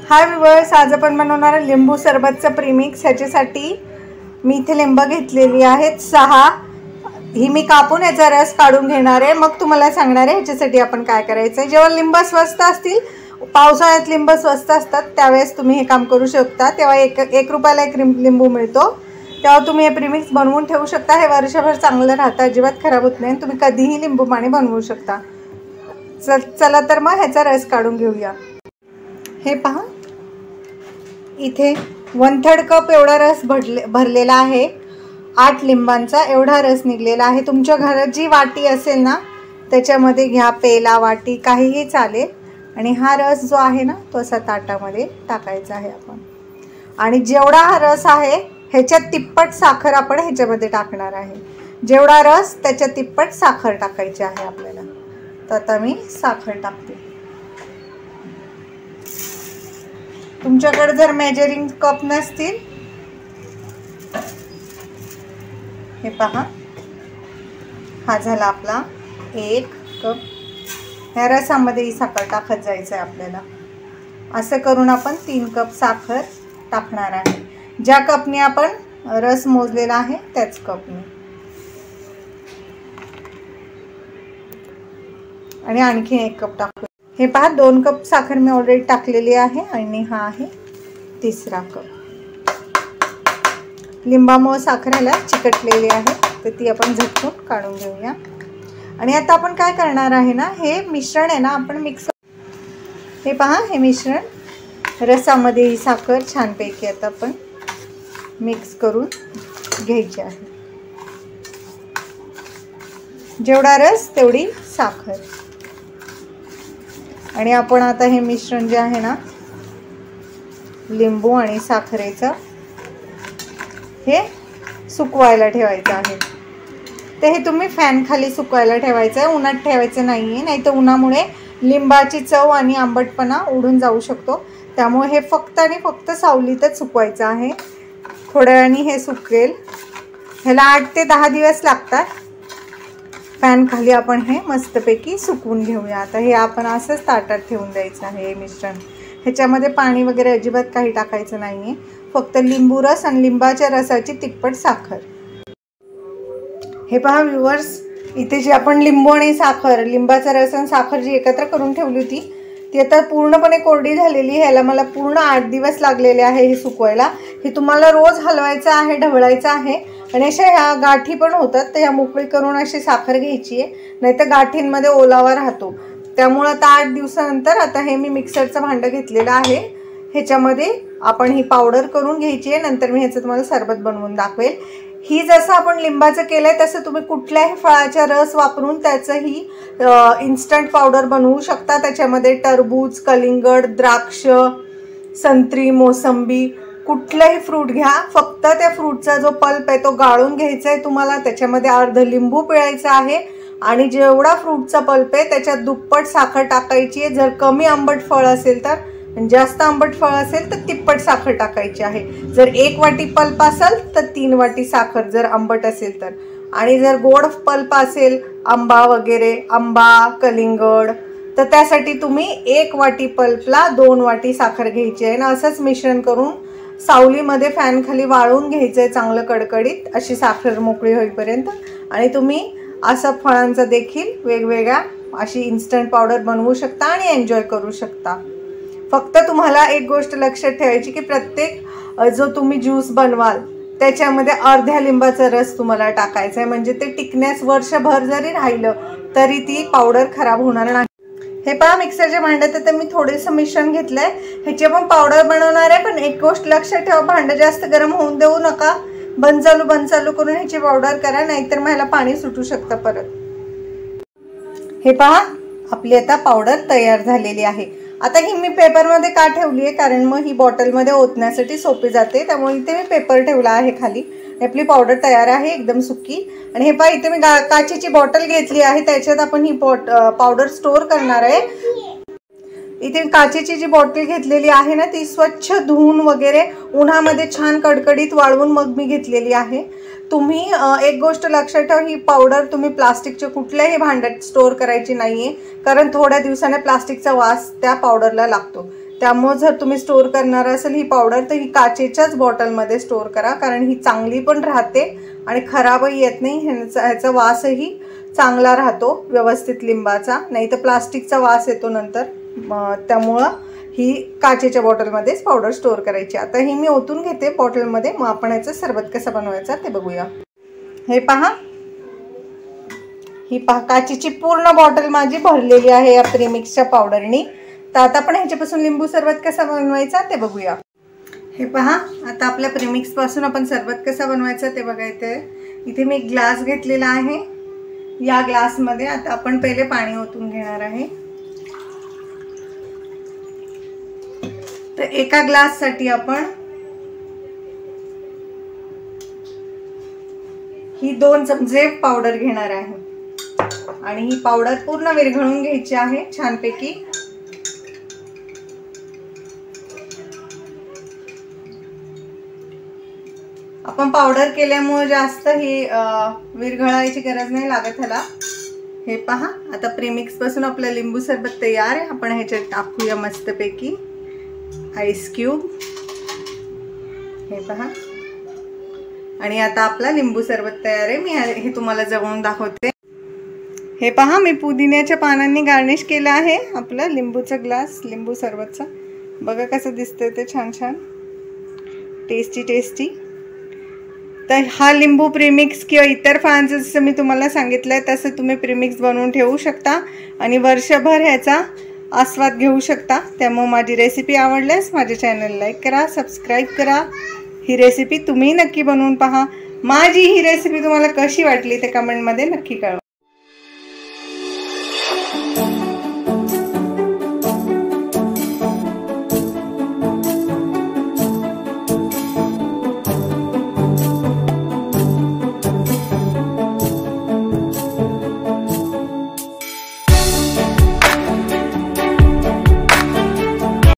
हाय viewers, आज आपण बनवणार लिंबू सरबतचं प्रीमिक्स। ह्याच्यासाठी मी इथे लिंब घेतलेली आहेत 6। ही मी कापून याचा रस काढून घेणार आहे, मग तुम्हाला सांगणार आहे ह्याच्यासाठी आपण काय करायचं आहे। जेव्हा लिंब स्वस्त असतील, पावसाळ्यात लिंब स्वस्त असतात, त्यावेळेस तुम्ही हे काम करू शकता। तेव्हा एक रुपयाला एक लिंबू मिळतो, तेव्हा तुम्ही हे प्रीमिक्स बनवून ठेवू शकता। हे वर्षभर चांगलं राहतं, अजिबात खराब होत नाही। तुम्ही कधीही लिंबू पाणी बनवू शकता। चला तर मग ह्याचा रस काढून घेऊया। हे पहा, इथे 1/3 कप एवढा रस भरलेला आहे। 8 लिंबांचा एवढा रस निघलेला आहे। तुमच्या घरात जी वाटी असेल ना, त्याच्यामध्ये घ्या, पेला, वाटी काहीही चालेल। आणि हा रस जो आहे ना, तो असा ताटामध्ये टाकायचा आहे आपण। आणि जेवढा हा रस आहे ह्याच्यात तिप्पट साखर आपण ह्याच्यामध्ये टाकणार आहे। जेवढा रस त्याच्या तिप्पट साखर टाकायची आहे आपल्याला। तर आता मी साखर टाकते। तुमच्याकडे जर मेजरिंग कप नसतील, हे पहा, हा झाला आपला 1 कप। ह्या रसामध्ये ही साखर टाकत जायचं आहे आपल्याला। असं करून आपण 3 कप साखर टाकणार आहे। ज्या कपने आपण रस मोजलेला आहे त्याच कपने। आणि आणखी 1 कप टाकू। हे पहा, 2 कप साखर मी ऑलरेडी टाकलेली आहे आणि हा आहे 3रा कप। लिंबामुळे साखर ह्याला चिकटलेली आहे, तर ती आपण झटकून काढून घेऊया। आणि आता आपण काय करणार आहे ना, हे मिश्रण आहे ना, आपण मिक्स, हे पहा, हे मिश्रण रसामध्ये ही साखर छानपैकी आता आपण मिक्स करून घ्यायची आहे। जेवढा रस तेवढी साखर। आणि आपण आता हे मिश्रण जे आहे ना, लिंबू आणि साखरेचं, हे सुकवायला ठेवायचं आहे। ते हे तुम्ही फॅन खाली सुकवायला ठेवायचं आहे, उन्हात ठेवायचं नाही आहे, नाही तर उन्हामुळे लिंबाची चव आणि आंबटपणा उडून जाऊ शकतो। त्यामुळे हे फक्त आणि फक्त सावलीतच सुकवायचं आहे। थोड्या वेळाने हे सुकेल। ह्याला 8 ते 10 दिवस लागतात। फॅन खाली आपण हे मस्तपैकी सुकवून घेऊया। आता हे आपण असंच ताटात ठेवून द्यायचं आहे हे मिश्रण। ह्याच्यामध्ये पाणी वगैरे अजिबात काही टाकायचं नाही आहे, फक्त लिंबू रस आणि लिंबाच्या रसाची तिप्पट साखर। हे पहा व्ह्यूअर्स, इथे जी आपण लिंबू आणि साखर, लिंबाचा रस आणि साखर जी एकत्र करून ठेवली होती, ती आता पूर्णपणे कोरडी झालेली आहे। ह्याला मला पूर्ण 8 दिवस लागलेले आहे हे सुकवायला। हे तुम्हाला रोज हलवायचं आहे, ढवळायचं आहे। आणि अशा ह्या गाठी पण होतात, तर ह्या मोकळी करून अशी साखर घ्यायची आहे, नाहीतर गाठींमध्ये ओलावा राहतो। त्यामुळे आता 8 दिवसानंतर आता हे मी मिक्सरचं भांडं घेतलेलं आहे, ह्याच्यामध्ये आपण ही पावडर करून घ्यायची आहे। नंतर मी ह्याचं तुम्हाला सरबत बनवून दाखवेल। ही जसं आपण लिंबाचं केलं आहे तसं तुम्ही कुठल्याही फळाचा रस वापरून त्याचं ही इन्स्टंट पावडर बनवू शकता। त्याच्यामध्ये टरबूज, कलिंगड, द्राक्ष, संत्री, मोसंबी, कुठलंही फ्रूट घ्या, फक्त त्या फ्रूटचा जो पल्प आहे तो गाळून घ्यायचा आहे तुम्हाला। त्याच्यामध्ये अर्ध लिंबू पिळायचा आहे आणि जेवढा फ्रूटचा पल्प आहे त्याच्यात दुप्पट साखर टाकायची आहे। जर कमी आंबट फळ असेल तर, जास्त आंबट फळ असेल तर तिप्पट साखर टाकायची आहे। जर 1 वाटी पल्प असेल तर 3 वाटी साखर, जर आंबट असेल तर। आणि जर गोड पल्प असेल, आंबा वगैरे, आंबा, कलिंगड, तर त्यासाठी तुम्ही 1 वाटी पल्पला 2 वाटी साखर घ्यायची आहे ना। असंच मिश्रण करून सावलीमध्ये फॅन खाली वाळून घ्यायचं आहे चांगलं कडकडीत, अशी साखर मोकळी होईपर्यंत। आणि तुम्ही असं फळांचा देखील वेगवेगळ्या अशी इन्स्टंट पावडर बनवू शकता आणि एन्जॉय करू शकता। फक्त तुम्हाला एक गोष्ट लक्षात ठेवायची की प्रत्येक जो तुम्ही ज्यूस बनवाल त्याच्यामध्ये अर्ध्या लिंबाचा रस तुम्हाला टाकायचा आहे, म्हणजे ते टिकण्यास वर्षभर जरी राहिलं तरी ती पावडर खराब होणार नाही। हे पहा, मिक्सरच्या भांड्यात आता मी थोडंसं मिश्रण घेतलंय, ह्याची पण पावडर बनवणार आहे। पण एक गोष्ट लक्षात ठेवा, भांडं जास्त गरम होऊन देऊ नका। बंद चालू करून ह्याची पावडर करा, नाहीतर मग ह्याला पाणी सुटू शकतं परत। हे पहा, आपली आता पावडर तयार झालेली आहे। आता ही मी पेपरमध्ये का ठेवली आहे, कारण मग ही बॉटलमध्ये ओतण्यासाठी सोपी जाते, त्यामुळे इथे मी पेपर ठेवला आहे खाली। आपली पावडर तयार आहे एकदम सुकी। आणि हे पहा, इथे मी काचेची बॉटल घेतली आहे, त्याच्यात आपण ही पावडर स्टोर करणार आहे। इथे काचेची जी बॉटल घेतलेली आहे ना, ती स्वच्छ धुवून वगैरे उन्हामध्ये छान कडकडीत वाळवून मग मी घेतलेली आहे। तुम्ही एक गोष्ट लक्षात ठेवा, ही पावडर तुम्ही प्लास्टिकच्या कुठल्याही भांड्यात स्टोअर करायची नाही आहे, कारण थोड्या दिवसाने प्लास्टिकचा वास त्या पावडरला लागतो. त्यामुळे जर तुम्ही स्टोअर करणार असेल ही पावडर तर ही काचेच्याच बॉटलमध्ये स्टोअर करा, कारण ही चांगली पण राहते आणि खराबही येत नाही. ह्याचा वासही चांगला राहतो व्यवस्थित लिंबाचा, नाही तर प्लास्टिकचा वास येतो नंतर. त्यामुळं ही काचेच्या बॉटलमध्येच पावडर स्टोअर करायची. आता ही मी ओतून घेते बॉटलमध्ये. मग आपण याचं सरबत कसं बनवायचं ते बघूया. हे पहा, ही पहा काचेची पूर्ण बॉटल माझी भरलेली आहे या प्रीमिक्सच्या पावडरनी. तर आता आपण ह्याच्यापासून लिंबू सरबत कसा बनवायचा ते बघूया. हे पहा, आता आपल्या प्रीमिक्सपासून आपण सरबत कसा बनवायचा ते बघायचं. इथे मी एक ग्लास घेतलेला आहे. या ग्लासमध्ये आता आपण पहिले पाणी ओतून घेणार आहे. तर एका ग्लाससाठी आपण ही 2 चमचे पावडर घेणार आहे आणि ही पावडर पूर्ण विरघळून घ्यायची आहे छानपैकी. आपण पावडर केल्यामुळे जास्त ही विरघळायची गरज नाही लागत ह्याला. हे पहा, आता प्रीमिक्स पासून आपलं लिंबू सरबत तयार आहे. आपण ह्याच्यात टाकूया मस्तपैकी आईस क्यूब. हे पहा, आणि आता आपला लिंबू सरबत तयार आहे. मी हे तुम्हाला जवळून दाखवते. हे पहा, मी पुदिन्याच्या पानांनी गार्निश केलं आहे आपलं लिंबूचा ग्लास लिंबू सरबतचा. बघा कसं दिसतंय ते, छान छान टेस्टी टेस्टी. तर हा लिंबू प्रीमिक्स किंवा इतर फळांचं जसं मी तुम्हाला सांगितलं तसं तुम्ही प्रीमिक्स बनवून ठेवू शकता आणि वर्षभर ह्याचा आस्वाद घेऊ शकता. त्यामुळे माझी रेसिपी आवडल्यास माझ्या चॅनल लाईक करा, सबस्क्राईब करा. ही रेसिपी तुम्ही नक्की बनवून पहा. माझी ही रेसिपी तुम्हाला कशी वाटली ते कमेंटमध्ये नक्की कळवा.